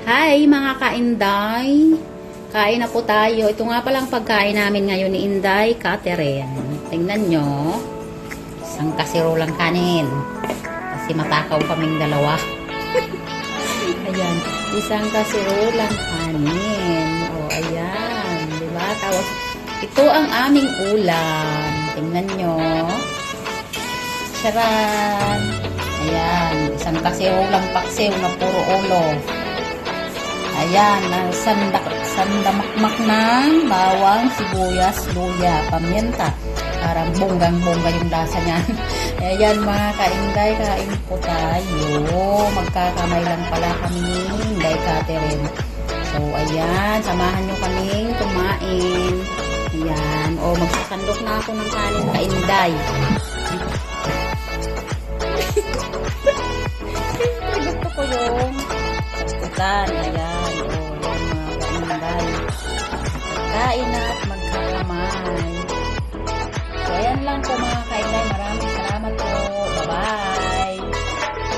Hi mga kainday! Kain na po tayo. Ito nga palang pagkain namin ngayon ni Inday Catherine. Tingnan nyo. Isang kasirolang kanin. Kasi matakaw kaming dalawa. Ayan. Isang kasirolang kanin. O, ayan. Diba? Tapos, ito ang aming ulam. Tingnan nyo. Charan! Ayan. Isang kasirolang paksiw na puro ulo. Ayan, sandamakmak ng bawang, sibuyas, luya, paminta. Parang bonggang-bongga yung lasa niyan. Ayan mga kainday, kain po tayo. Magkakamay lang pala kami ni Inday Catherine. So, ayan, samahan nyo kaming kumain. Ayan, o magsasandok na ako ng kanin kainday. Gusto ko yung sagutan, ayan. Kain na at magkakamay. So, ayan lang po mga